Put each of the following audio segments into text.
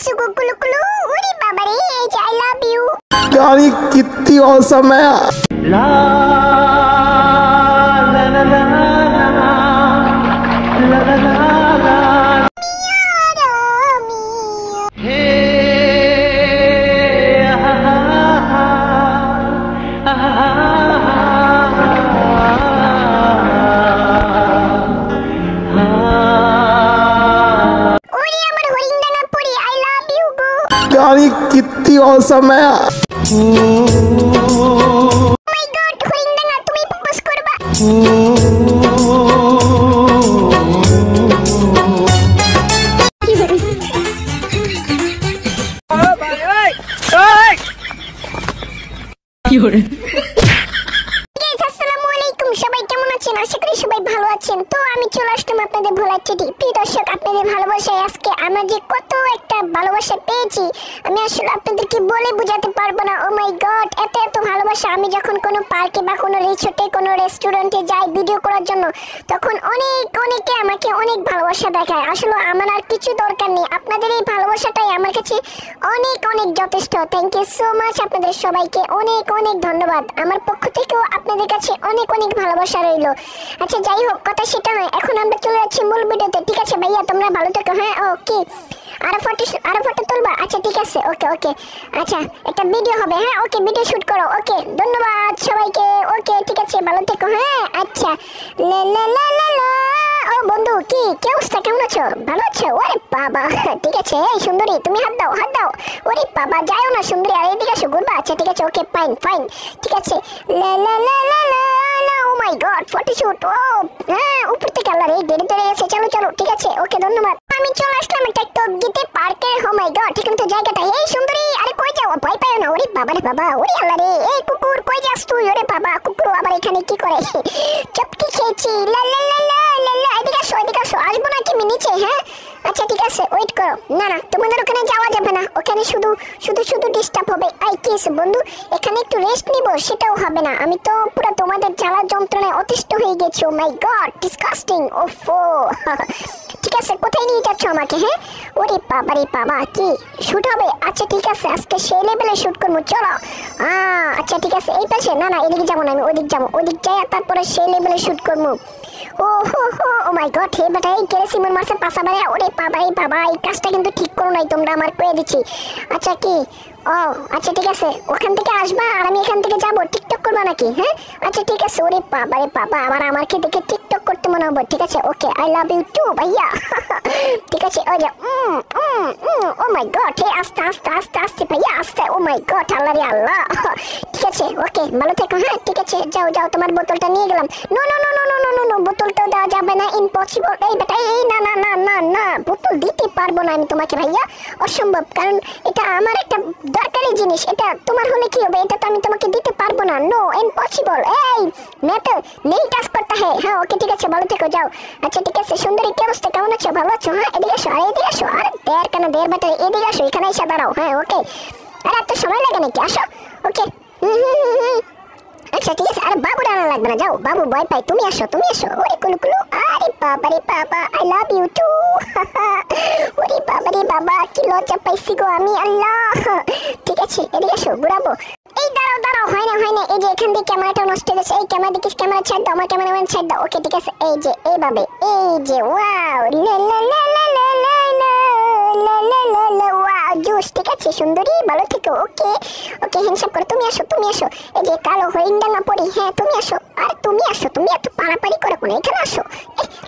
আসো গো কুলু কুলু। ওরে বাবা রে, এই যে আই লাভ ইউ। यार ये कितनी औसम है। ला ला ला ला ला ला ला ला हे यार ये कितनी औसम है। মাই গড, হরিণডাঙ্গা তুমি প্রপোজ করবা? আসসালামু আলাইকুম, সবাই কেমন আছেন? আশা করি সবাই ভালো আছেন। তো আমি চলে আসলাম আপনাদের ভোলার চিঠি। প্রিয় দর্শক, আপনাদের ভালোবাসায় আজকে আমার যে কত একটা ভালোবাসা পেয়েছি আমি আসলে আপনাদেরকে বলে বোঝাতে পারবো না। ও মাই গড, এত এত ভালোবাসা। আমি যখন কোনো পার্কে বা কোনো রিসোর্টে কোনো রেস্টুরেন্টে যাই ভিডিও করার জন্য, তখন অনেকে আমাকে অনেক ভালোবাসা দেখায়। আসলে আমার আর কিছু দরকার নেই, আপনাদের এই ভালোবাসাটাই আমার কাছে অনেক যথেষ্ট। থ্যাংক ইউ সো মাচ, আপনাদের সবাইকে অনেক ধন্যবাদ। আমার পক্ষ থেকেও আপনাদের কাছে অনেক ভালোবাসা রইল। আচ্ছা, যাই হোক, কথা সেটা নয়। এখন আমরা চলে যাচ্ছি মূল ভিডিওতে। ঠিক আছে ভাইয়া, তোমরা ভালো থেকো। হ্যাঁ, ওকে। আরো ফটো তুলবা? আচ্ছা ঠিক আছে, ওকে। আচ্ছা, একটা ভিডিও হবে। হ্যাঁ, ওকে, ভিডিও শুট করো। ওকে, ধন্যবাদ সবাইকে। ওকে, ঠিক আছে, ভালো থেকো। হ্যাঁ, আচ্ছা। লা লা লা লা লা। ও বন্ধু, কি অবস্থা? কেমন আছো? ভালো আছো? ওরে বাবা, ঠিক আছে। এই সুন্দরী, তুমি হাত দাও। ওরে বাবা, যাও না সুন্দরী, আর এদিকে আসো, ঘুরবা? আচ্ছা ঠিক আছে, ওকে, ফাইন, ঠিক আছে। লা লা লা লা লা। ও মাই গড, ফটো শুট। ও হ্যাঁ, উপর থেকে আল্লাহ রে, দেরি গেছে। চলো, ঠিক আছে, ওকে, ধন্যবাদ। আমি চলে আসলাম একটা টপগিতে পার্কে। ও মাই গড, ঠিক তো জায়গাটা। এই সুন্দরী, আরে কই যাও? ভয় পাও না? ওরে বাবা রে বাবা, ওরে আল্লাহ রে। এই কুকুর, কই যাস তুই? ওরে বাবা, কুকুর আবার এখানে কি করে? চপকি খেয়েছি। লা লা লা লা লা। এদিকে আসো। আসবো না কি নিচে? হ্যাঁ, আচ্ছা ঠিক আছে, ওয়েট করো। না, তোমাদের ওখানে যাওয়া যাবে না। ওখানে শুধু ডিস্টার্ব হবে। আই কিস বন্ধু, এখানে একটু রেস্ট নিব, সেটাও হবে না। আমি তো পুরো তোমাদের জ্বালা যন্ত্রণায় অতিষ্ঠ হয়ে গেছি। ও মাই গড, ডিসকাস্টিং। ওফো। ঠিক আছে, কোথায় নিয়ে যাচ্ছ আমাকে? হ্যাঁ, ওরে বাবা রে বাবা, কি শুট হবে? আচ্ছা ঠিক আছে, আজকে সেই লেভেলে শুট করবো, চলো। আচ্ছা ঠিক আছে, এই পাশে? না, এদিকে যাবো না, আমি ওদিক যাবো। ওদিক যাই, তারপরে সেই লেভেলে শুট করবো। ও মাই গড, হে বেটা, এই কেরেসিমের মাসে পাশা বাড়ে। ওরে বাবা রে বাবা, এই কাজটা কিন্তু ঠিক করো নাই তোমরা, আমার কয়ে দিচ্ছি। আচ্ছা কি? ও আচ্ছা ঠিক আছে, ওখান থেকে আসবা আর আমি এখান থেকে যাবো। টিকটক করবা নাকি? হ্যাঁ, আচ্ছা ঠিক আছে। ওরে বাবা রে বাবা, আবার আমাকে দেখে টিকটক করতে মনে হবে। ঠিক আছে, ওকে, আই লাভ ইউ টু ভাইয়া। ঠিক আছে, ওই যে ও মাই গড, হে আস্তে ভাইয়া, আস্তে। ও মাই গড, আল্লাহ রে আল্লাহ। ঠিক আছে, ওকে, ভালো থেকো। হ্যাঁ, ঠিক আছে, যাও, তোমার বোতলটা নিয়ে গেলাম। নো, বোতলটাও দেওয়া যাবে না, ইম্পসিবল। এই বেটা, এই না, বোতল দিতে পারবো না আমি তোমাকে ভাইয়া, অসম্ভব। কারণ এটা আমার একটা দরকারি জিনিস। এটা তোমার হলে কি হবে? এটা তো আমি তোমাকে দিতে পারবো না। No, impossible. এই মেটল নেই টাচ করতে হয়। হ্যাঁ, ওকে, ঠিক আছে, ভালো থেকো, যাও। আচ্ছা ঠিক আছে, সুন্দরী, কি অবস্থা? কেমন আছো? ভালো আছো? হ্যাঁ, এদিকে আসো। আরে দেড় বেটা, এদিকে আসো, এখানে এসে দাঁড়াও। হ্যাঁ, ওকে। আরে এত সময় লাগে নাকি? আসো, ওকে। আচ্ছা ঠিক আছে, আরে বাবু ডানা লাগবে না, যাও। বাবু ভয় পাই, তুমি আসো। ওরে কুলু। আরে বাবা রে বাবা, আই লাভ ইউ টু। ওরে বাবা রে বাবা, কি লজ্জা পাইছি গো আমি, আল্লাহ। ঠিক আছে, এদিকে আসো, ঘুরাবো। এই দাঁড়াও, হয় না। এই যে এখান থেকে ক্যামেরাটা নষ্ট হয়ে গেছে। এই ক্যামেরা দিকে, ক্যামেরা ছাড় দাও, আমার ক্যামেরাম্যান ছাড় দাও। ওকে, ঠিক আছে, এই যে এইভাবে, এই যে ওয়াও, লা লা লা লা লা লা লা লা। ওয়াও, জোশ। ঠিক আছে সুন্দরী, ভালো থেকো। ওকে, হ্যান্ডশেক করো। তুমি আসো। এই যে কালো হরিণডাঙ্গা পরি। হ্যাঁ, তুমি আসো। আরে তুমি আসো, তুমি এত পাড়াপাড়ি করে কোন? এখানে আসো।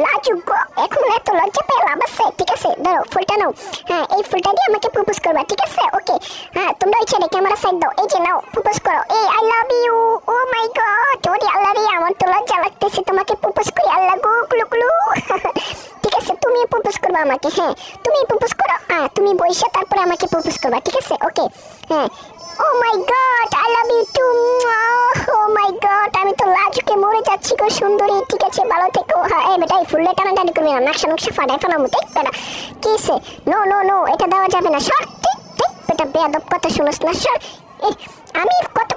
লাজুক গো, এখন এত লজ্জা পেয়ে লাভ আছে? ঠিক আছে, ধরো ফুলটা নাও। হ্যাঁ, এই ফুলটা দিয়ে আমাকে প্রপোজ করবা। ঠিক আছে, ওকে। হ্যাঁ, তোমরা ওই ছেড়ে ক্যামেরা সাইড দাও। এই যে নাও, প্রপোজ করো। এই I love you. Oh my God, ওরে আল্লাহ রে, আমার তো লজ্জা লাগতেছে তোমাকে প্রপোজ করি। আল্লাহ গো, কুলু। ঠিক আছে, তুমি প্রপোজ করবা আমাকে। হ্যাঁ, তুমি প্রপোজ করো। হ্যাঁ, তুমি বসে তারপরে আমাকে প্রপোজ করবা। ঠিক আছে, ওকে। হ্যাঁ, oh my God, I love you too. Oh my God, আমি তো লাজুকে মরে যাচ্ছি গো সুন্দরী। ঠিক আছে, ভালো থেকো। হ্যাঁ, এই বেটা, এই ফুলটা টানাটানি করবি না, নকশা ফাটাই ফেলাম। দেখ বেটা, কিসে? নো, এটা দেওয়া যাবে না। সর, ঠিক বেটা, বেয়াদব কথা শুনোস না, সর। আমি কত